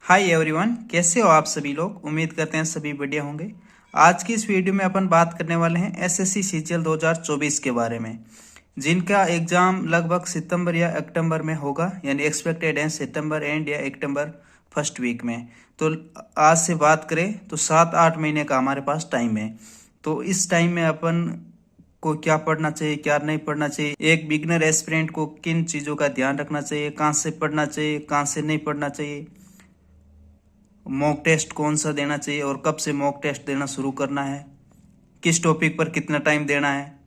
Hi everyone, कैसे हो आप सभी लोग। उम्मीद करते हैं सभी बढ़िया होंगे। आज की इस वीडियो में अपन बात करने वाले हैं एसएससी सीजीएल 2024 के बारे में, जिनका एग्जाम लगभग सितंबर या अक्टूबर में होगा, यानी एक्सपेक्टेड है सितंबर एंड या अक्टूबर फर्स्ट वीक में। तो आज से बात करें तो 7-8 महीने का हमारे पास टाइम है। तो इस टाइम में अपन को क्या पढ़ना चाहिए, क्या नहीं पढ़ना चाहिए, एक बिगनर एस्पिरेंट को किन चीज़ों का ध्यान रखना चाहिए, कहाँ से पढ़ना चाहिए, कहाँ से नहीं पढ़ना चाहिए, मॉक टेस्ट कौन सा देना चाहिए और कब से मॉक टेस्ट देना शुरू करना है, किस टॉपिक पर कितना टाइम देना है,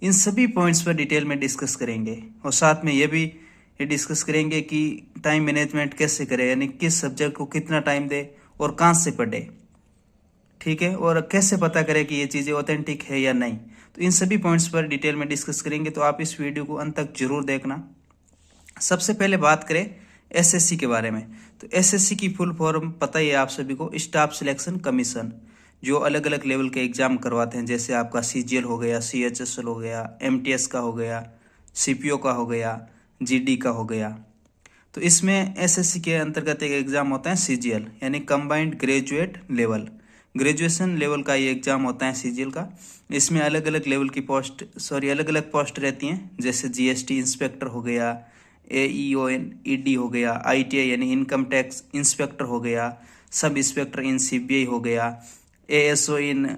इन सभी पॉइंट्स पर डिटेल में डिस्कस करेंगे। और साथ में ये भी डिस्कस करेंगे कि टाइम मैनेजमेंट कैसे करें, यानी किस सब्जेक्ट को कितना टाइम दे और कहाँ से पढ़े, ठीक है, और कैसे पता करें कि ये चीज़ें ऑथेंटिक है या नहीं। तो इन सभी पॉइंट्स पर डिटेल में डिस्कस करेंगे, तो आप इस वीडियो को अंत तक जरूर देखना। सबसे पहले बात करें एसएससी के बारे में। तो एसएससी की फुल फॉर्म पता ही है आप सभी को, स्टाफ सिलेक्शन कमीशन, जो अलग अलग लेवल के एग्जाम करवाते हैं। जैसे आपका सीजीएल हो गया, सीएचएसएल हो गया, एमटीएस का हो गया, सीपीओ का हो गया, जीडी का हो गया। तो इसमें एसएससी के अंतर्गत एक एग्जाम होता है सीजीएल, यानी combined graduate level, graduation level का ये एग्जाम होता है सीजीएल का। इसमें अलग अलग लेवल की अलग अलग पोस्ट रहती हैं। जैसे जीएसटी इंस्पेक्टर हो गया, एईओएन ईडी हो गया, आईटीआई यानी इनकम टैक्स इंस्पेक्टर हो गया, सब इंस्पेक्टर इन सीबीआई हो गया, एएसओ इन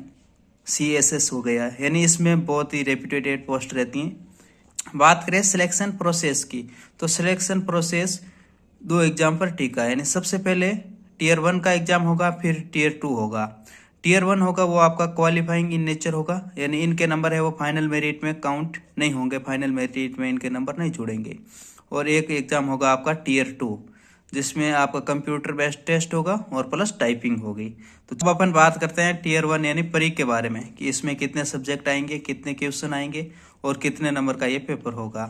सीएसएस हो गया, यानी इसमें बहुत ही रेप्यूटेड पोस्ट रहती हैं। बात करें सिलेक्शन प्रोसेस की, तो सिलेक्शन प्रोसेस दो एग्जाम पर टिका है। यानी सबसे पहले टीयर 1 का एग्जाम होगा, फिर टीयर 2 होगा। टीयर 1 होगा वो आपका क्वालिफाइंग इन नेचर होगा, यानी इनके नंबर है वो फाइनल मेरिट में काउंट नहीं होंगे, फाइनल मेरिट में इनके नंबर नहीं जुड़ेंगे। और एक एग्जाम होगा आपका टीयर 2, जिसमें आपका कंप्यूटर बेस्ड टेस्ट होगा और प्लस टाइपिंग होगी। तो जब अपन बात करते हैं टीयर 1 यानी प्री के बारे में, कि इसमें कितने सब्जेक्ट आएंगे, कितने क्वेश्चन आएंगे और कितने नंबर का ये पेपर होगा।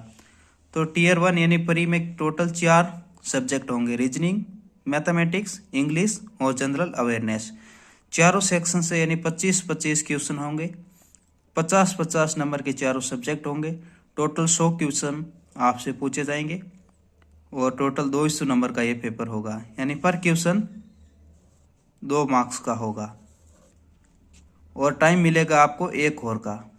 तो टीयर 1 यानी प्री में टोटल 4 सब्जेक्ट होंगे, रीजनिंग, मैथमेटिक्स, इंग्लिश और जनरल अवेयरनेस। चारों सेक्शन से यानी 25-25 क्वेश्चन होंगे, 50-50 नंबर के चारों सब्जेक्ट होंगे। टोटल 100 क्वेश्चन आपसे पूछे जाएंगे और टोटल 200 नंबर का ये पेपर होगा, यानी पर क्वेश्चन 2 मार्क्स का होगा और टाइम मिलेगा आपको 1 और का।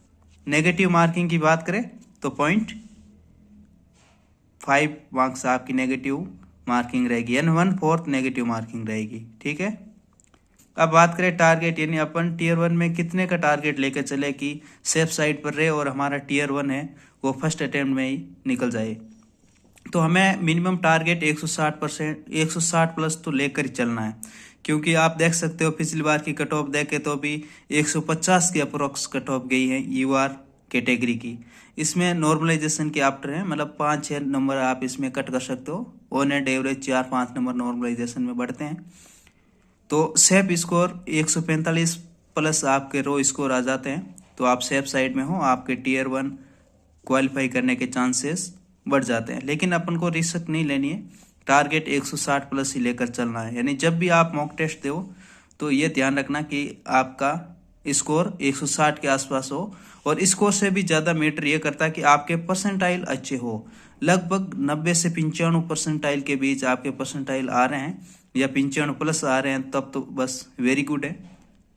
नेगेटिव मार्किंग की बात करें तो 0.5 मार्क्स आपकी नेगेटिव मार्किंग रहेगी, यानी 1/4 नेगेटिव मार्किंग रहेगी, ठीक है। अब बात करें टारगेट, यानी अपन टीयर 1 में कितने का टारगेट लेकर चले कि सेफ साइड पर रहे और हमारा टीयर 1 है वो फर्स्ट अटेम्प्ट में ही निकल जाए। तो हमें मिनिमम टारगेट 160 प्लस तो लेकर ही चलना है, क्योंकि आप देख सकते हो पिछली बार की कट ऑफ देखे तो भी 150 की अप्रोक्स कट ऑफ गई है यूआर कैटेगरी की। इसमें नॉर्मलाइजेशन के आफ्टर है, मतलब 5-6 नंबर आप इसमें कट कर सकते हो। On and average 4-5 number normalization में बढ़ते हैं। तो सेफ स्कोर 145 प्लस आपके रो स्कोर आ जाते हैं, तो आप सेफ साइड में हो, आपके टीयर 1 क्वालिफाई करने के चांसेस बढ़ जाते हैं। लेकिन अपन को रिस्क नहीं लेनी है, टारगेट 160 प्लस ही लेकर चलना है। यानी जब भी आप मॉक टेस्ट दो तो ये ध्यान रखना कि आपका स्कोर 160 के आसपास हो, और स्कोर से भी ज़्यादा मैटर ये करता है कि आपके परसेंटाइल अच्छे हो। लगभग 90 से 95 परसेंटाइल के बीच आपके परसेंटाइल आ रहे हैं या 95 प्लस आ रहे हैं, तब तो बस वेरी गुड है,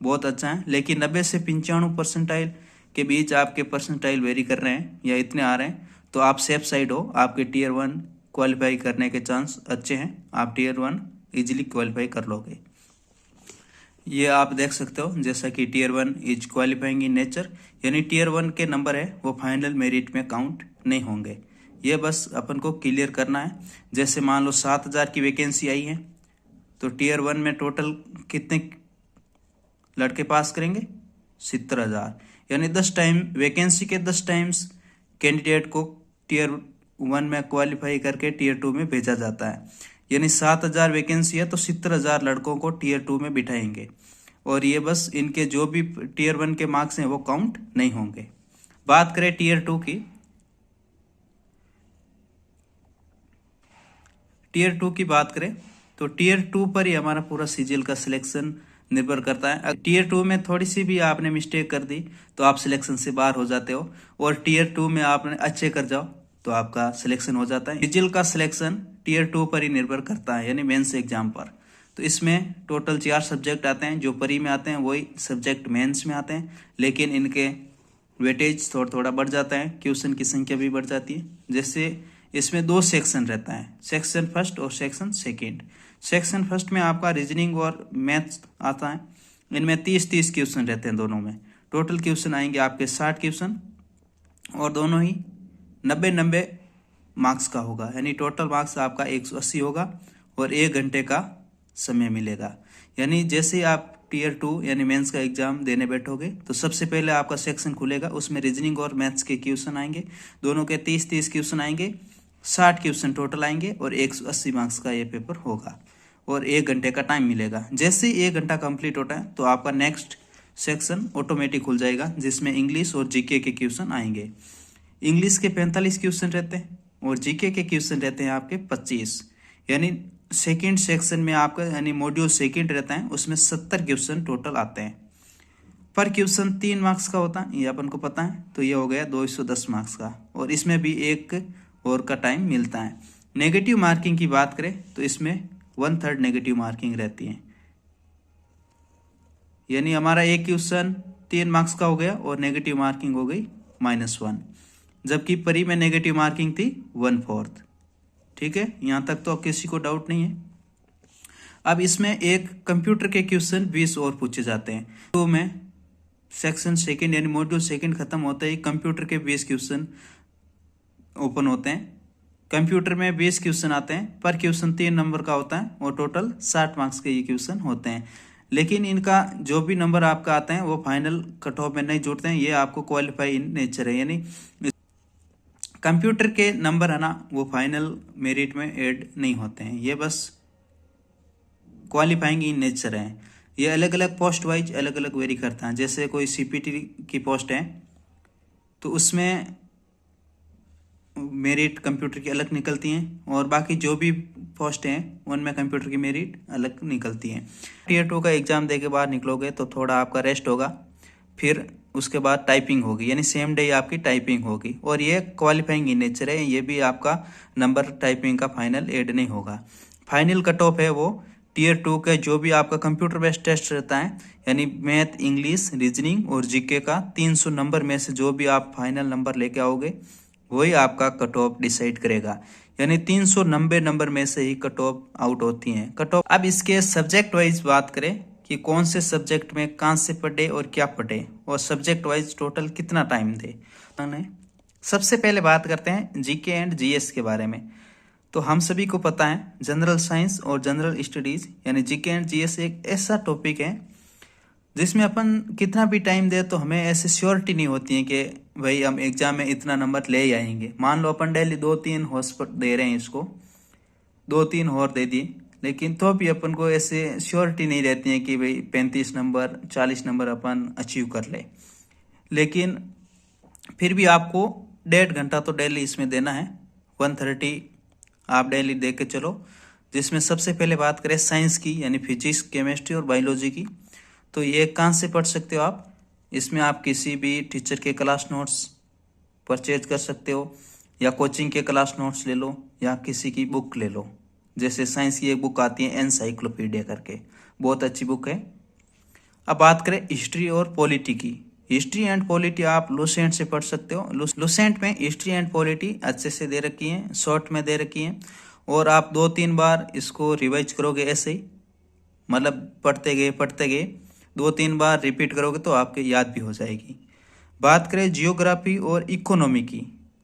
बहुत अच्छा है। लेकिन 90 से 95 परसेंटाइल के बीच आपके परसेंटाइल वेरी कर रहे हैं या इतने आ रहे हैं, तो आप सेफ साइड हो, आपके टीयर 1 क्वालिफाई करने के चांस अच्छे हैं, आप टीयर 1 इजीली क्वालिफाई कर लोगे। ये आप देख सकते हो, जैसा कि tier 1 is qualifying in nature, यानी टीयर 1 के नंबर है वो फाइनल मेरिट में काउंट नहीं होंगे। ये बस अपन को क्लियर करना है। जैसे मान लो 7000 की वैकेंसी आई है, तो टीयर 1 में टोटल कितने लड़के पास करेंगे? 70,000, यानी 10 टाइम वैकेंसी के 10 टाइम्स कैंडिडेट को टीयर 1 में क्वालिफाई करके टीयर 2 में भेजा जाता है। यानी 7000 वैकेंसी है तो 70,000 लड़कों को टीयर 2 में बिठाएंगे, और ये बस इनके जो भी टीयर 1 के मार्क्स हैं वो काउंट नहीं होंगे। बात करें टीयर 2 की, टीयर 2 की बात करें तो टीयर 2 पर ही हमारा पूरा सीजीएल का सिलेक्शन निर्भर करता है। टीयर 2 में थोड़ी सी भी आपने मिस्टेक कर दी तो आप सिलेक्शन से बाहर हो जाते हो, और टीयर 2 में आपने अच्छे कर जाओ तो आपका सिलेक्शन हो जाता है। सीजीएल का सिलेक्शन टीयर 2 पर ही निर्भर करता है, यानी मेंस एग्जाम पर। तो इसमें टोटल 4 सब्जेक्ट आते हैं, जो परी में आते हैं वही सब्जेक्ट मेंस में आते हैं, लेकिन इनके वेटेज थोड़ा थोड़ा बढ़ जाता है, क्वेश्चन की संख्या भी बढ़ जाती है। जैसे इसमें 2 सेक्शन रहता है, सेक्शन फर्स्ट और सेक्शन सेकेंड। सेक्शन फर्स्ट में आपका रीजनिंग और मैथ्स आता है, इनमें 30-30 क्वेश्चन रहते हैं दोनों में। टोटल क्वेश्चन आएंगे आपके 60 क्वेश्चन और दोनों ही 90-90 मार्क्स का होगा, यानी टोटल मार्क्स आपका 180 होगा और 1 घंटे का समय मिलेगा। यानी जैसे आप टीयर 2 यानी मेंस का एग्जाम देने बैठोगे तो सबसे पहले आपका सेक्शन खुलेगा, उसमें रीजनिंग और मैथ्स के क्वेश्चन आएंगे, दोनों के 30-30 क्वेश्चन आएंगे, 60 क्वेश्चन टोटल आएंगे और 180 मार्क्स का ये पेपर होगा और 1 घंटे का टाइम मिलेगा। जैसे ही 1 घंटा कंप्लीट होता है तो आपका नेक्स्ट सेक्शन ऑटोमेटिक खुल जाएगा, जिसमें इंग्लिश और जीके के क्वेश्चन आएंगे। इंग्लिश के 45 क्वेश्चन रहते हैं और जीके के क्वेश्चन रहते हैं आपके 25। यानी सेकेंड सेक्शन में आपका यानी मॉड्यूल सेकेंड रहता है, उसमें 70 क्वेश्चन टोटल आते हैं। पर क्वेश्चन 3 मार्क्स का होता है, ये अपन को पता है, तो ये हो गया 210 मार्क्स का, और इसमें भी 1 और का टाइम मिलता है। नेगेटिव मार्किंग की बात करें तो इसमें 1/3 नेगेटिव मार्किंग रहती है, यानी हमारा एक क्वेश्चन 3 मार्क्स का हो गया और नेगेटिव मार्किंग हो गई -1, जबकि परी में नेगेटिव मार्किंग थी 1/4। ठीक है, यहाँ तक तो अब किसी को डाउट नहीं है। अब इसमें एक कंप्यूटर के क्वेश्चन 20 और पूछे जाते हैं। तो में सेक्शन सेकंड यानी मॉड्यूल सेकंड खत्म होते ही कंप्यूटर के 20 क्वेश्चन ओपन होते हैं। कंप्यूटर में 20 क्वेश्चन आते हैं, पर क्वेश्चन 3 नंबर का होता है और टोटल 60 मार्क्स के ये क्वेश्चन होते हैं। लेकिन इनका जो भी नंबर आपका आता है वो फाइनल कट ऑफ में नहीं जुड़ते हैं, ये आपको क्वालिफाई इन नेचर है, यानी कंप्यूटर के नंबर है ना वो फाइनल मेरिट में ऐड नहीं होते हैं, ये बस क्वालिफाइंग इन नेचर है। ये अलग अलग पोस्ट वाइज अलग अलग वेरी करता है। जैसे कोई सीपीटी की पोस्ट है तो उसमें मेरिट कंप्यूटर की अलग निकलती हैं, और बाकी जो भी पोस्ट हैं उनमें कंप्यूटर की मेरिट अलग निकलती हैं। टीयर 2 का एग्जाम दे के बाहर निकलोगे तो थोड़ा आपका रेस्ट होगा, फिर उसके बाद टाइपिंग होगी, यानी सेम डे आपकी टाइपिंग होगी, और ये क्वालिफाइंग इन नेचर है, ये भी आपका नंबर टाइपिंग का फाइनल ऐड नहीं होगा। फाइनल कट ऑफ है वो टीयर 2 के जो भी आपका कंप्यूटर बेस्ड टेस्ट रहता है, यानी मैथ, इंग्लिश, रीजनिंग और जीके का 300 नंबर में से जो भी आप फाइनल नंबर लेके आओगे वही आपका कट ऑफ डिसाइड करेगा। यानी 390 नंबर में से ही कट ऑफ आउट होती हैं। कट ऑफ अब इसके सब्जेक्ट वाइज बात करें कि कौन से सब्जेक्ट में कहाँ से पढ़े और क्या पढ़े, और सब्जेक्ट वाइज टोटल कितना टाइम दे। सबसे पहले बात करते हैं जीके एंड जीएस के बारे में। तो हम सभी को पता है जनरल साइंस और जनरल स्टडीज यानी जीके एंड जीएस एक ऐसा टॉपिक है जिसमें अपन कितना भी टाइम दे तो हमें ऐसी श्योरिटी नहीं होती है कि भाई हम एग्जाम में इतना नंबर ले ही आएंगे। मान लो अपन डेली 2-3 हॉर्स पर दे रहे हैं, इसको 2-3 हॉर्स दे दिए, लेकिन तो भी अपन को ऐसे श्योरिटी नहीं रहती है कि भाई 35 नंबर 40 नंबर अपन अचीव कर ले। लेकिन फिर भी आपको 1.5 घंटा तो डेली इसमें देना है, 130 आप डेली दे के चलो। जिसमें सबसे पहले बात करें साइंस की यानी फिजिक्स, केमिस्ट्री और बायोलॉजी की, तो ये कहाँ से पढ़ सकते हो आप। इसमें आप किसी भी टीचर के क्लास नोट्स परचेज कर सकते हो, या कोचिंग के क्लास नोट्स ले लो, या किसी की बुक ले लो। जैसे साइंस की एक बुक आती है एनसाइक्लोपीडिया करके, बहुत अच्छी बुक है। अब बात करें हिस्ट्री और पॉलिटी की। हिस्ट्री एंड पॉलिटी आप लुसेंट से पढ़ सकते हो। लुसेंट में हिस्ट्री एंड पॉलिटी अच्छे से दे रखी है, शॉर्ट में दे रखी है, और आप 2-3 बार इसको रिवाइज करोगे ऐसे ही, मतलब पढ़ते गए 2-3 बार रिपीट करोगे तो आपके याद भी हो जाएगी। बात करें जियोग्राफी और इकोनॉमी की,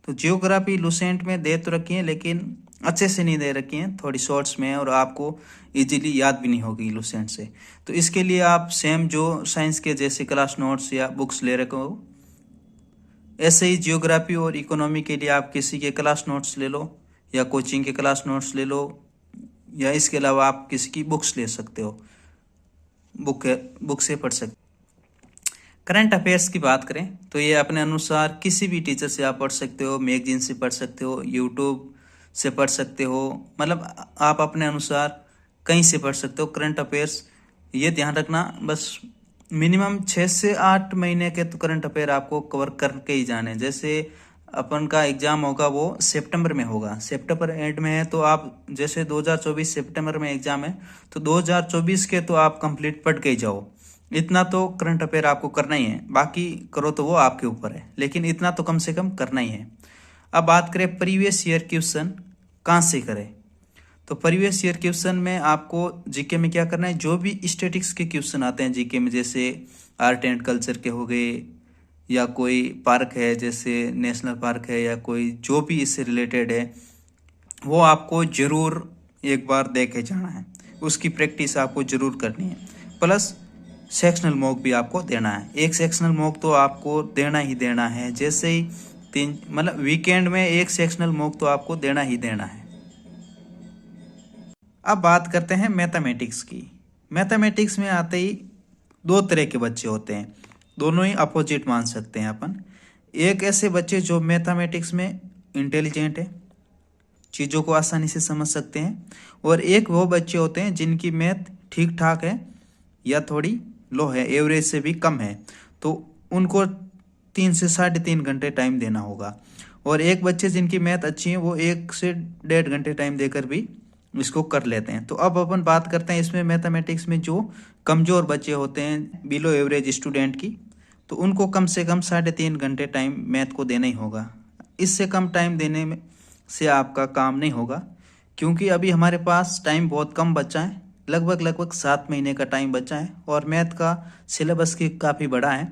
तो जियोग्राफी लुसेंट में दे तो रखी है लेकिन अच्छे से नहीं दे रखी हैं, थोड़ी शॉर्ट्स में, और आपको इजीली याद भी नहीं होगी लुसेंट से। तो इसके लिए आप सेम जो साइंस के जैसे क्लास नोट्स या बुक्स ले रखे हो, ऐसे ही जियोग्राफी और इकोनॉमी के लिए आप किसी के क्लास नोट्स ले लो, या कोचिंग के क्लास नोट्स ले लो, या इसके अलावा आप किसी की बुक्स ले सकते हो, बुक से पढ़ सकते। करंट अफेयर्स की बात करें तो ये अपने अनुसार किसी भी टीचर से आप पढ़ सकते हो, मैगजीन से पढ़ सकते हो, यूट्यूब से पढ़ सकते हो, मतलब आप अपने अनुसार कहीं से पढ़ सकते हो करंट अफेयर्स। ये ध्यान रखना बस मिनिमम 6 से 8 महीने के तो करंट अफेयर आपको कवर करके ही जाने। जैसे अपन का एग्जाम होगा वो सितंबर में होगा, सितंबर एंड में है। तो आप जैसे 2024 सितंबर में एग्जाम है, तो 2024 के तो आप कंप्लीट पढ़ के ही जाओ। इतना तो करंट अफेयर आपको करना ही है, बाकी करो तो वो आपके ऊपर है, लेकिन इतना तो कम से कम करना ही है। अब बात करें प्रीवियस ईयर क्वेश्चन कहाँ से करें, तो प्रीवियस ईयर क्वेश्चन में आपको जीके में क्या करना है, जो भी स्टैटिक्स के क्वेश्चन आते हैं जीके में, जैसे आर्ट एंड कल्चर के हो गए, या कोई पार्क है जैसे नेशनल पार्क है, या कोई जो भी इससे रिलेटेड है, वो आपको जरूर एक बार देखे जाना है, उसकी प्रैक्टिस आपको जरूर करनी है। प्लस सेक्शनल मॉक भी आपको देना है, एक सेक्शनल मॉक तो आपको देना ही देना है। जैसे ही मतलब वीकेंड में एक सेक्शनल मॉक तो आपको देना ही देना है। अब बात करते हैं मैथमेटिक्स की। मैथमेटिक्स में आते ही दो तरह के बच्चे होते हैं, दोनों ही अपोजिट मान सकते हैं अपन। एक ऐसे बच्चे जो मैथमेटिक्स में इंटेलिजेंट है, चीज़ों को आसानी से समझ सकते हैं, और एक वो बच्चे होते हैं जिनकी मैथ ठीक ठाक है या थोड़ी लो है, एवरेज से भी कम है, तो उनको 3 से 3.5 घंटे टाइम देना होगा। और एक बच्चे जिनकी मैथ अच्छी है वो 1 से 1.5 घंटे टाइम देकर भी इसको कर लेते हैं। तो अब अपन बात करते हैं इसमें मैथमेटिक्स में जो कमज़ोर बच्चे होते हैं, बिलो एवरेज स्टूडेंट की, तो उनको कम से कम 3.5 घंटे टाइम मैथ को देना ही होगा। इससे कम टाइम देने में से आपका काम नहीं होगा, क्योंकि अभी हमारे पास टाइम बहुत कम बचा है, लगभग 7 महीने का टाइम बचा है, और मैथ का सिलेबस की काफ़ी बड़ा है।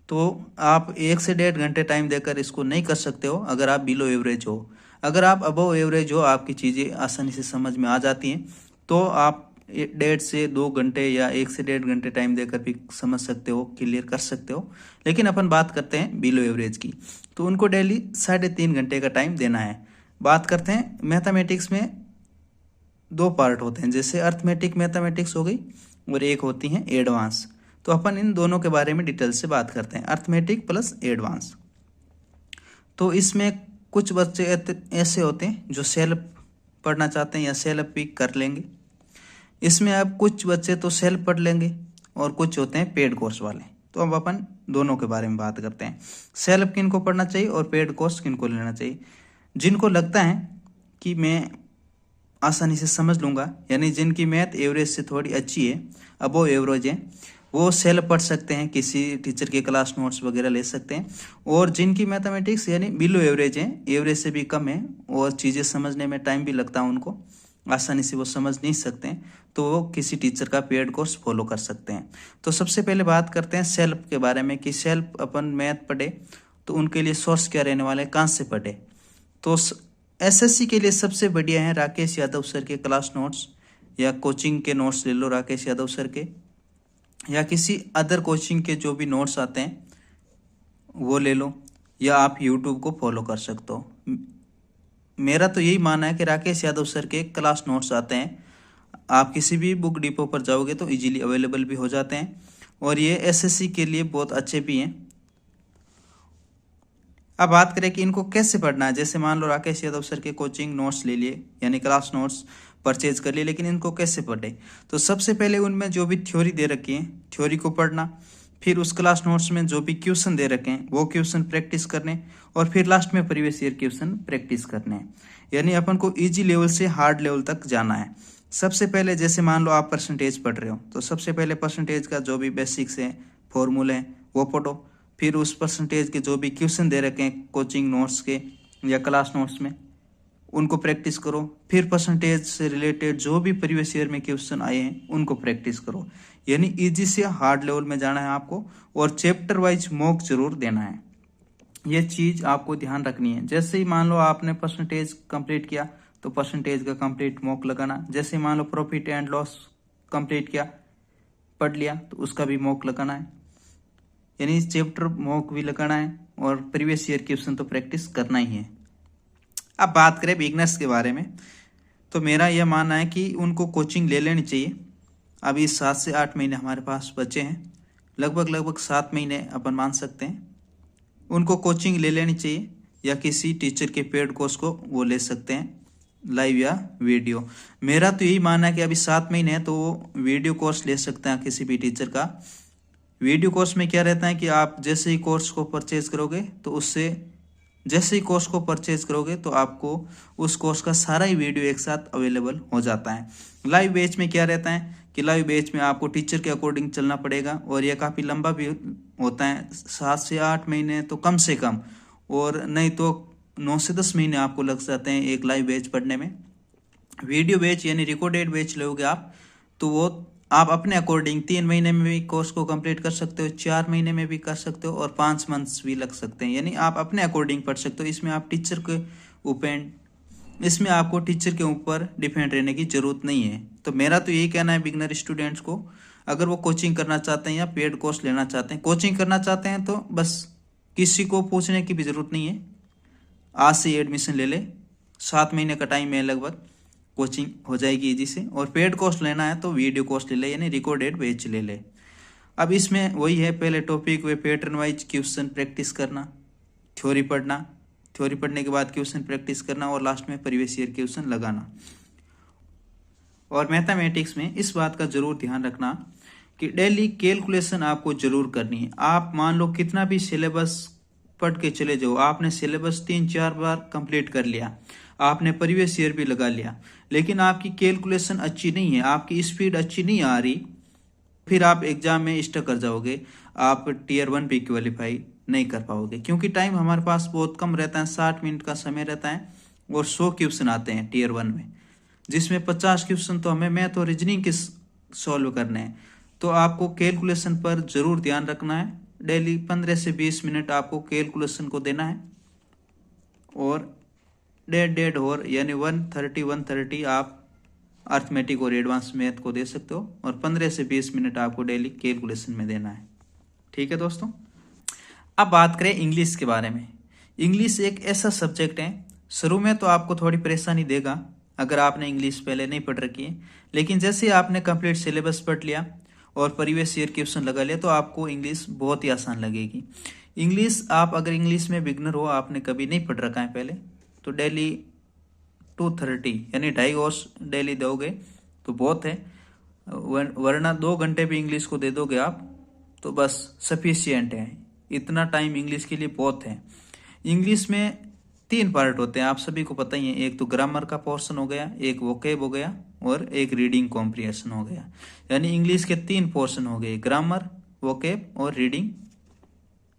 तो आप 1 से 1.5 घंटे टाइम देकर इसको नहीं कर सकते हो अगर आप बिलो एवरेज हो। अगर आप अबव एवरेज हो, आपकी चीज़ें आसानी से समझ में आ जाती हैं, तो आप 1.5 से 2 घंटे या 1 से 1.5 घंटे टाइम देकर भी समझ सकते हो, क्लियर कर सकते हो। लेकिन अपन बात करते हैं बिलो एवरेज की, तो उनको डेली 3.5 घंटे का टाइम देना है। बात करते हैं मैथमेटिक्स में 2 पार्ट होते हैं, जैसे अर्थमेटिक मैथमेटिक्स हो गई और एक होती हैं एडवांस। तो अपन इन दोनों के बारे में डिटेल से बात करते हैं, अर्थमेटिक प्लस एडवांस। तो इसमें कुछ बच्चे ऐसे होते हैं जो सेल्फ पढ़ना चाहते हैं या सेल्फ भी कर लेंगे। इसमें अब कुछ बच्चे तो सेल्फ पढ़ लेंगे और कुछ होते हैं पेड कोर्स वाले। तो अब अपन दोनों के बारे में बात करते हैं, सेल्फ किन को पढ़ना चाहिए और पेड कोर्स किन को लेना चाहिए। जिनको लगता है कि मैं आसानी से समझ लूँगा, यानी जिनकी मैथ एवरेज से थोड़ी अच्छी है, अबव एवरेज है, वो सेल्फ पढ़ सकते हैं, किसी टीचर के क्लास नोट्स वगैरह ले सकते हैं। और जिनकी मैथमेटिक्स यानी बिलो एवरेज है, एवरेज से भी कम है, और चीज़ें समझने में टाइम भी लगता है उनको, आसानी से वो समझ नहीं सकते हैं, तो वो किसी टीचर का पेड कोर्स फॉलो कर सकते हैं। तो सबसे पहले बात करते हैं सेल्फ के बारे में, कि सेल्फ अपन मैथ पढ़े तो उनके लिए सोर्स क्या रहने वाले, कहाँ से पढ़े। तो एसएससी के लिए सबसे बढ़िया है राकेश यादव सर के क्लास नोट्स, या कोचिंग के नोट्स ले लो राकेश यादव सर के, या किसी अदर कोचिंग के जो भी नोट्स आते हैं वो ले लो, या आप यूट्यूब को फॉलो कर सकते हो। मेरा तो यही मानना है कि राकेश यादव सर के क्लास नोट्स आते हैं, आप किसी भी बुक डिपो पर जाओगे तो इजीली अवेलेबल भी हो जाते हैं, और ये एसएससी के लिए बहुत अच्छे भी हैं। अब बात करें कि इनको कैसे पढ़ना है। जैसे मान लो राकेश यादव सर के कोचिंग नोट्स ले लिए, यानी क्लास नोट्स परचेज कर लिए, लेकिन इनको कैसे पढ़े। तो सबसे पहले उनमें जो भी थ्योरी दे रखी है, थ्योरी को पढ़ना, फिर उस क्लास नोट्स में जो भी क्वेश्चन दे रखे हैं वो क्वेश्चन प्रैक्टिस करने, और फिर लास्ट में प्रीवियस ईयर क्वेश्चन प्रैक्टिस करने। यानी अपन को ईजी लेवल से हार्ड लेवल तक जाना है। सबसे पहले जैसे मान लो आप परसेंटेज पढ़ रहे हो, तो सबसे पहले परसेंटेज का जो भी बेसिक्स है, फॉर्मूले हैं, वो पढ़ो। फिर उस परसेंटेज के जो भी क्वेश्चन दे रखे हैं कोचिंग नोट्स के या क्लास नोट्स में, उनको प्रैक्टिस करो। फिर परसेंटेज से रिलेटेड जो भी प्रीवियस ईयर में क्वेश्चन आए हैं उनको प्रैक्टिस करो। यानी इजी से हार्ड लेवल में जाना है आपको, और चैप्टर वाइज मॉक जरूर देना है। ये चीज़ आपको ध्यान रखनी है। जैसे ही मान लो आपने परसेंटेज कंप्लीट किया तो परसेंटेज का कंप्लीट मॉक लगाना। जैसे मान लो प्रॉफिट एंड लॉस कंप्लीट किया, पढ़ लिया, तो उसका भी मॉक लगाना है। यानी चैप्टर मॉक भी लगाना है, और प्रीवियस ईयर क्वेश्चन तो प्रैक्टिस करना ही है। अब बात करें बिगनर्स के बारे में, तो मेरा यह मानना है कि उनको कोचिंग ले लेनी चाहिए। अभी 7 से 8 महीने हमारे पास बचे हैं, लगभग 7 महीने अपन मान सकते हैं। उनको कोचिंग ले लेनी चाहिए, या किसी टीचर के पेड कोर्स को वो ले सकते हैं, लाइव या वीडियो। मेरा तो यही मानना है कि अभी 7 महीने हैं तो वो वीडियो कोर्स ले सकते हैं किसी भी टीचर का। वीडियो कोर्स में क्या रहता है कि आप जैसे ही कोर्स को परचेज करोगे तो उससे जैसे ही कोर्स को परचेज करोगे तो आपको उस कोर्स का सारा ही वीडियो एक साथ अवेलेबल हो जाता है। लाइव बैच में क्या रहता है कि लाइव बैच में आपको टीचर के अकॉर्डिंग चलना पड़ेगा और यह काफ़ी लंबा भी होता है, 7 से 8 महीने तो कम से कम, और नहीं तो 9 से 10 महीने आपको लग जाते हैं एक लाइव बैच पढ़ने में। वीडियो बैच यानी रिकॉर्डेड बैच लोगे आप तो वो आप अपने अकॉर्डिंग 3 महीने में भी कोर्स को कंप्लीट कर सकते हो, 4 महीने में भी कर सकते हो और 5 मंथ्स भी लग सकते हैं, यानी आप अपने अकॉर्डिंग पढ़ सकते हो। इसमें आप टीचर के इसमें आपको टीचर के ऊपर डिपेंड रहने की जरूरत नहीं है। तो मेरा तो यही कहना है बिगनर स्टूडेंट्स को, अगर वो कोचिंग करना चाहते हैं या पेड कोर्स लेना चाहते हैं, कोचिंग करना चाहते हैं तो बस किसी को पूछने की भी जरूरत नहीं है, आज से एडमिशन ले ले, 7 महीने का टाइम है लगभग, कोचिंग हो जाएगी इजी से। और पेड कोर्स लेना है तो वीडियो कोर्स ले ले यानी रिकॉर्डेड बैच ले ले। अब इसमें वही है, पहले टॉपिक वे पैटर्न वाइज क्वेश्चन प्रैक्टिस करना, थ्योरी पढ़ना, थ्योरी पढ़ने के बाद क्वेश्चन प्रैक्टिस करना और लास्ट में प्रीवियस ईयर क्वेश्चन लगाना। और मैथमेटिक्स में इस बात का जरूर ध्यान रखना कि डेली कैलकुलेशन आपको जरूर करनी है। आप मान लो कितना भी सिलेबस पढ़ के चले जाओ, आपने सिलेबस 3-4 बार कंप्लीट कर लिया, आपने प्रीवियस ईयर भी लगा लिया, लेकिन आपकी कैलकुलेशन अच्छी नहीं है, आपकी स्पीड अच्छी नहीं आ रही, फिर आप एग्जाम में स्टक कर जाओगे, आप टियर 1 पे क्वालिफाई नहीं कर पाओगे। क्योंकि टाइम हमारे पास बहुत कम रहता है, 60 मिनट का समय रहता है और 100 क्वेश्चन आते हैं टियर 1 में, जिसमें 50 क्वेश्चन तो हमें मैथ और रीजनिंग के सॉल्व करने हैं। तो आपको कैलकुलेशन पर जरूर ध्यान रखना है, डेली 15 से 20 मिनट आपको कैलकुलेशन को देना है। और डेढ़ और यानी 130 आप अर्थमेटिक और एडवांस मैथ को दे सकते हो और 15 से 20 मिनट आपको डेली कैलकुलेशन में देना है। ठीक है दोस्तों, अब बात करें इंग्लिश के बारे में। इंग्लिश एक ऐसा सब्जेक्ट है, शुरू में तो आपको थोड़ी परेशानी देगा अगर आपने इंग्लिश पहले नहीं पढ़ रखी है, लेकिन जैसे ही आपने कंप्लीट सिलेबस पढ़ लिया और प्रीवियस ईयर क्वेश्चन लगा लिया तो आपको इंग्लिश बहुत ही आसान लगेगी। इंग्लिश आप अगर इंग्लिश में बिगनर हो, आपने कभी नहीं पढ़ रखा है पहले, तो डेली 230 यानी 2.5 आवर्स डेली दोगे तो बहुत है, वरना 2 घंटे भी इंग्लिश को दे दोगे आप तो बस सफिशियंट है। इतना टाइम इंग्लिश के लिए बहुत है। इंग्लिश में 3 पार्ट होते हैं, आप सभी को पता ही है, एक तो ग्रामर का पोर्शन हो गया, एक वोकेब हो गया और एक रीडिंग कॉम्प्रिहेंशन हो गया। यानी इंग्लिश के 3 पोर्शन हो गए, ग्रामर, वोकेब और रीडिंग।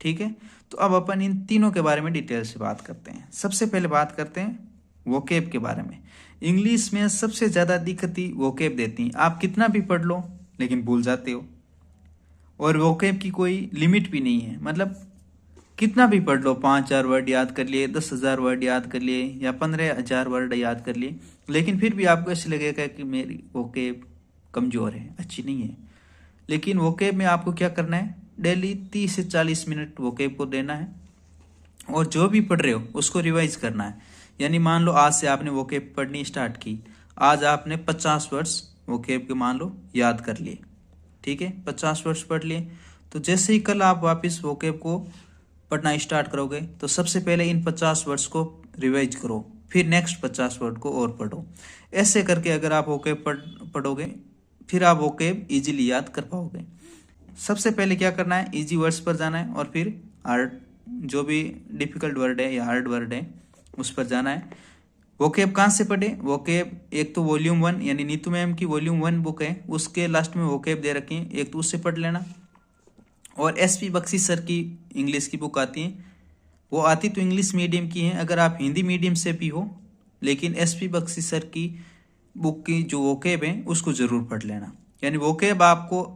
ठीक है, तो अब अपन इन तीनों के बारे में डिटेल से बात करते हैं। सबसे पहले बात करते हैं वोकेब के बारे में। इंग्लिश में सबसे ज्यादा दिक्कत ही वोकेब देती है, आप कितना भी पढ़ लो लेकिन भूल जाते हो, और वोकेब की कोई लिमिट भी नहीं है, मतलब कितना भी पढ़ लो, 5,000 वर्ड याद कर लिए, 10,000 वर्ड याद कर लिए या 15,000 वर्ड याद कर लिए, लेकिन फिर भी आपको ऐसे लगेगा कि मेरी वोकेब कमजोर है, अच्छी नहीं है। लेकिन वोकेब में आपको क्या करना है, डेली 30 से 40 मिनट वोकेब को देना है और जो भी पढ़ रहे हो उसको रिवाइज करना है। यानी मान लो आज से आपने वोकेब पढ़नी स्टार्ट की, आज आपने 50 वर्ड्स वोकेब के मान लो याद कर लिए, ठीक है, 50 वर्ड्स पढ़ लिए, तो जैसे ही कल आप वापस वोकेब को पढ़ना स्टार्ट करोगे तो सबसे पहले इन 50 वर्ड्स को रिवाइज करो, फिर नेक्स्ट 50 वर्ड को और पढ़ो। ऐसे करके अगर आप वोकेब पढ़ोगे फिर आप वोकेब इजीली याद कर पाओगे। सबसे पहले क्या करना है, इजी वर्ड्स पर जाना है और फिर हार्ड, जो भी डिफिकल्ट वर्ड है या हार्ड वर्ड है उस पर जाना है। वोकेब कहाँ से पढ़े, वोकेब एक तो वॉल्यूम 1 यानी नीतू मैम की वॉल्यूम 1 बुक है, उसके लास्ट में वोकेब दे रखे हैं, एक तो उससे पढ़ लेना। और एसपी बख्शी सर की इंग्लिश की बुक आती है, वो आती तो इंग्लिश मीडियम की है, अगर आप हिंदी मीडियम से भी हो लेकिन एसपी बख्शी सर की बुक की जो वोकेब है उसको जरूर पढ़ लेना। यानी वोकेब आपको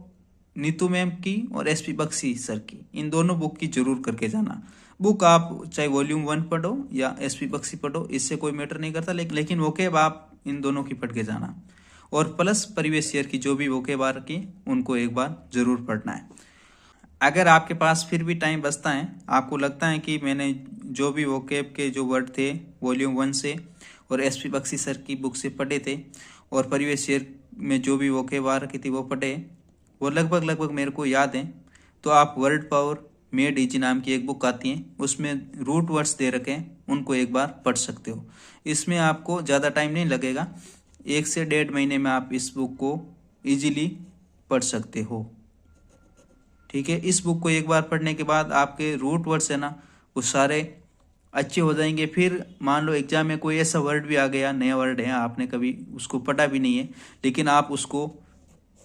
नीतू मैम की और एसपी बख्शी सर की इन दोनों बुक की जरूर करके जाना। बुक आप चाहे वॉल्यूम 1 पढ़ो या एसपी बख्शी पढ़ो, इससे कोई मैटर नहीं करता, लेकिन वोकेब आप इन दोनों की पढ़ के जाना। और प्लस प्रीवियस ईयर की जो भी वोकेब आ रखी उनको एक बार जरूर पढ़ना है। अगर आपके पास फिर भी टाइम बचता है, आपको लगता है कि मैंने जो भी वोकेब के जो वर्ड थे वॉल्यूम 1 से और एसपी बख्शी सर की बुक से पढ़े थे और प्रीवियस ईयर में जो भी वोकेब आ रखी थी वो पढ़े, वो लगभग मेरे को याद है, तो आप वर्ड पावर मेड इजी नाम की एक बुक आती है, उसमें रूट वर्ड्स दे रखे हैं, उनको एक बार पढ़ सकते हो। इसमें आपको ज़्यादा टाइम नहीं लगेगा, 1 से 1.5 महीने में आप इस बुक को इजीली पढ़ सकते हो। ठीक है, इस बुक को एक बार पढ़ने के बाद आपके रूट वर्ड्स है ना वो सारे अच्छे हो जाएंगे। फिर मान लो एग्जाम में कोई ऐसा वर्ड भी आ गया, नया वर्ड है, आपने कभी उसको पढ़ा भी नहीं है, लेकिन आप उसको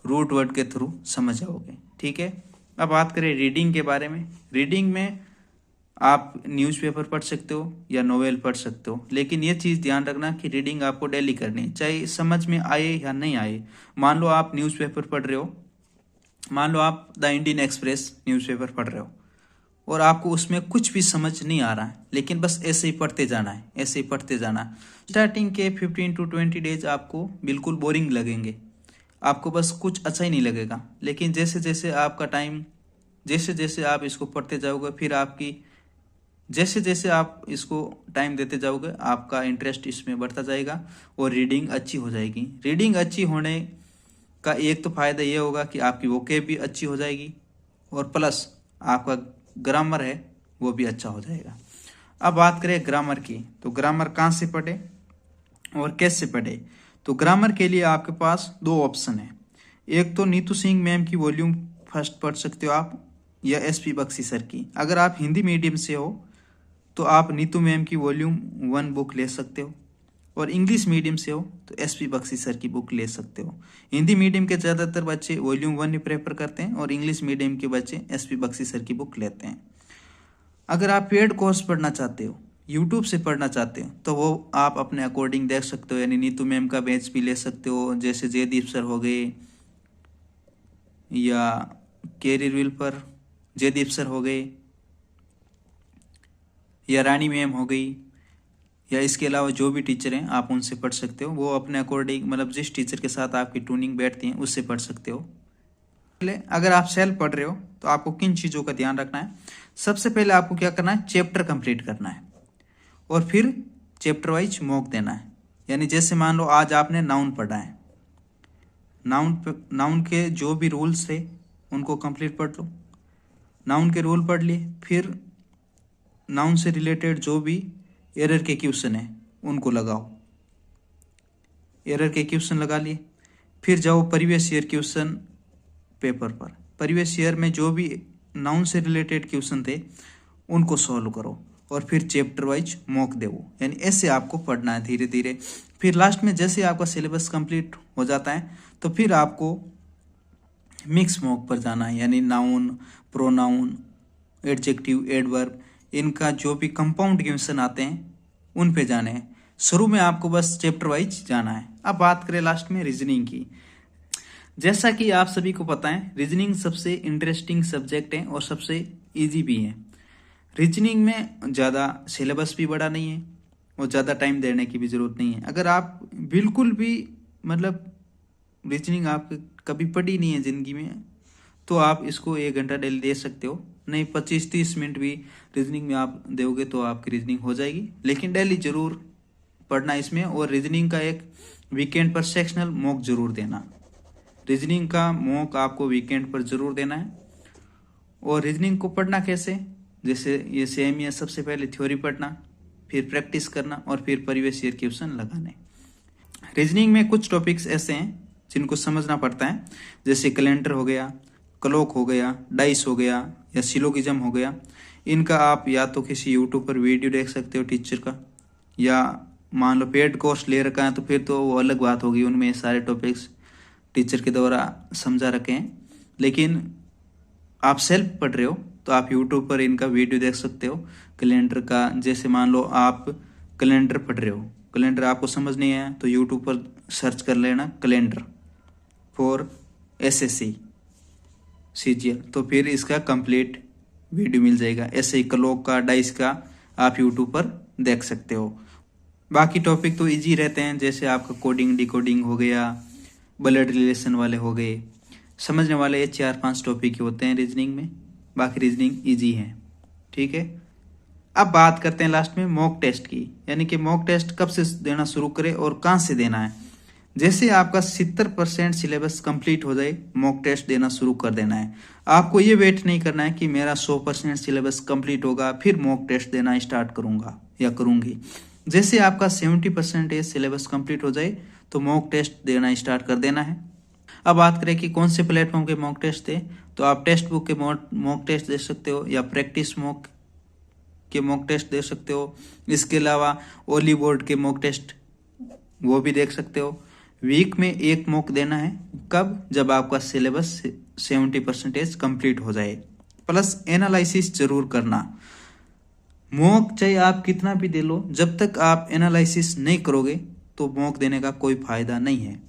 रूट वर्ड के थ्रू समझ जाओगे। ठीक है। अब बात करें रीडिंग के बारे में। रीडिंग में आप न्यूज़पेपर पढ़ सकते हो या नोवेल पढ़ सकते हो, लेकिन ये चीज़ ध्यान रखना कि रीडिंग आपको डेली करनी है, चाहे समझ में आए या नहीं आए। मान लो आप न्यूज़पेपर पढ़ रहे हो, मान लो आप द इंडियन एक्सप्रेस न्यूज़पेपर पढ़ रहे हो और आपको उसमें कुछ भी समझ नहीं आ रहा है, लेकिन बस ऐसे ही पढ़ते जाना है, ऐसे ही पढ़ते जाना है। स्टार्टिंग के 15 to 20 डेज आपको बिल्कुल बोरिंग लगेंगे, आपको बस कुछ अच्छा ही नहीं लगेगा। लेकिन जैसे जैसे आपका टाइम, जैसे जैसे आप इसको पढ़ते जाओगे, फिर आपकी जैसे जैसे आप इसको टाइम देते जाओगे, आपका इंटरेस्ट इसमें बढ़ता जाएगा और रीडिंग अच्छी हो जाएगी। रीडिंग अच्छी होने का एक तो फायदा ये होगा कि आपकी वोकेब भी अच्छी हो जाएगी और प्लस आपका ग्रामर है वो भी अच्छा हो जाएगा। अब बात करें ग्रामर की, तो ग्रामर कहाँ से पढ़े और कैसे पढ़े। तो ग्रामर के लिए आपके पास दो ऑप्शन है। एक तो नीतू सिंह मैम की वॉल्यूम फर्स्ट पढ़ सकते हो आप, या एसपी बख्शी सर की। अगर आप हिंदी मीडियम से हो तो आप नीतू मैम की वॉल्यूम 1 बुक ले सकते हो, और इंग्लिश मीडियम से हो तो एसपी बख्शी सर की बुक ले सकते हो। हिंदी मीडियम के ज़्यादातर बच्चे वॉल्यूम 1 ही प्रेफर करते हैं और इंग्लिश मीडियम के बच्चे एसपी बख्शी सर की बुक लेते हैं। अगर आप पेड कोर्स पढ़ना चाहते हो, यूट्यूब से पढ़ना चाहते हो, तो वो आप अपने अकॉर्डिंग देख सकते हो, यानी नीतू मैम का बैच भी ले सकते हो, जैसे जयदीप सर हो गए या कैरियर व्हील पर जयदीप सर हो गए या रानी मैम हो गई, या इसके अलावा जो भी टीचर हैं आप उनसे पढ़ सकते हो। वो अपने अकॉर्डिंग, मतलब जिस टीचर के साथ आपकी ट्यूनिंग बैठती है उससे पढ़ सकते हो। पहले अगर आप सेल्फ पढ़ रहे हो तो आपको किन चीज़ों का ध्यान रखना है। सबसे पहले आपको क्या करना है, चैप्टर कंप्लीट करना है और फिर चैप्टर वाइज मॉक देना है। यानी जैसे मान लो आज आपने नाउन पढ़ा है, नाउन के जो भी रूल्स थे उनको कंप्लीट पढ़ लो, नाउन के रूल पढ़ लिए, फिर नाउन से रिलेटेड जो भी एरर के क्वेश्चन है उनको लगाओ, एरर के क्वेश्चन लगा लिए, फिर जाओ प्रीवियस ईयर क्वेश्चन पेपर पर, प्रीवियस ईयर में जो भी नाउन से रिलेटेड क्वेश्चन थे उनको सॉल्व करो और फिर चैप्टर वाइज मॉक दो। यानी ऐसे आपको पढ़ना है धीरे धीरे। फिर लास्ट में जैसे आपका सिलेबस कंप्लीट हो जाता है तो फिर आपको मिक्स मॉक पर जाना है, यानी नाउन, प्रोनाउन, एडजेक्टिव, एडवर्ब, इनका जो भी कंपाउंड क्वेश्चन आते हैं उन पे जाने हैं। शुरू में आपको बस चैप्टर वाइज जाना है। अब बात करें लास्ट में रीजनिंग की। जैसा कि आप सभी को पता है, रीजनिंग सबसे इंटरेस्टिंग सब्जेक्ट है और सबसे इजी भी है। रीजनिंग में ज़्यादा सिलेबस भी बड़ा नहीं है और ज़्यादा टाइम देने की भी ज़रूरत नहीं है। अगर आप बिल्कुल भी, मतलब रीजनिंग आप कभी पढ़ी नहीं है ज़िंदगी में, तो आप इसको 1 घंटा डेली दे सकते हो, नहीं 25-30 मिनट भी रीजनिंग में आप दोगे तो आपकी रीजनिंग हो जाएगी। लेकिन डेली जरूर पढ़ना इसमें, और रीजनिंग का एक वीकेंड पर सेक्शनल मॉक जरूर देना। रीजनिंग का मॉक आपको वीकेंड पर जरूर देना है। और रीजनिंग को पढ़ना कैसे, जैसे ये सेम ही है, सबसे पहले थ्योरी पढ़ना, फिर प्रैक्टिस करना और फिर प्रीवियस ईयर क्वेश्चन लगाने। रीजनिंग में कुछ टॉपिक्स ऐसे हैं जिनको समझना पड़ता है, जैसे कैलेंडर हो गया, क्लॉक हो गया, डाइस हो गया या सिलोगिज्म हो गया। इनका आप या तो किसी यूट्यूब पर वीडियो देख सकते हो टीचर का, या मान लो पेड कोर्स ले रखा है तो फिर तो वो अलग बात होगी, उनमें सारे टॉपिक्स टीचर के द्वारा समझा रखे हैं। लेकिन आप सेल्फ पढ़ रहे हो तो आप यूट्यूब पर इनका वीडियो देख सकते हो कैलेंडर का। जैसे मान लो आप कैलेंडर पढ़ रहे हो, कैलेंडर आपको समझ नहीं आया तो यूट्यूब पर सर्च कर लेना कैलेंडर फॉर एसएससी सीजीएल, तो फिर इसका कंप्लीट वीडियो मिल जाएगा। ऐसे ही क्लॉक का, डाइस का आप यूट्यूब पर देख सकते हो। बाकी टॉपिक तो इजी रहते हैं, जैसे आपका कोडिंग, डिकोडिंग हो गया, ब्लड रिलेशन वाले हो गए, समझने वाले ये 4-5 टॉपिक होते हैं रीजनिंग में। बाकी रीजनिंग इजी है, ठीक है। अब बात करते हैं लास्ट में मॉक टेस्ट की, यानी कि मॉक टेस्ट कब से देना शुरू करें और कहाँ से देना है। जैसे आपका 70% सिलेबस कंप्लीट हो जाए, मॉक टेस्ट देना शुरू कर देना है। आपको ये वेट नहीं करना है कि मेरा 100% सिलेबस कंप्लीट होगा फिर मॉक टेस्ट देना स्टार्ट करूंगा या करूंगी। जैसे आपका 70% सिलेबस कंप्लीट हो जाए तो मॉक टेस्ट देना स्टार्ट कर देना है। अब बात करें कि कौन से प्लेटफॉर्म के मॉक टेस्ट थे, तो आप टेक्स्ट बुक के मॉक टेस्ट दे सकते हो या प्रैक्टिस मॉक के मॉक टेस्ट दे सकते हो। इसके अलावा ओली बोर्ड के मॉक टेस्ट वो भी देख सकते हो। वीक में एक मॉक देना है, कब? जब आपका सिलेबस 70% कंप्लीट हो जाए। प्लस एनालिसिस जरूर करना। मॉक चाहे आप कितना भी दे लो, जब तक आप एनालिसिस नहीं करोगे तो मॉक देने का कोई फायदा नहीं है।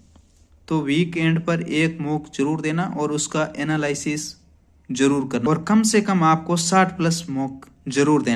तो वीक एंड पर एक मॉक जरूर देना और उसका एनालिसिस जरूर करना, और कम से कम आपको 60+ मॉक जरूर देना।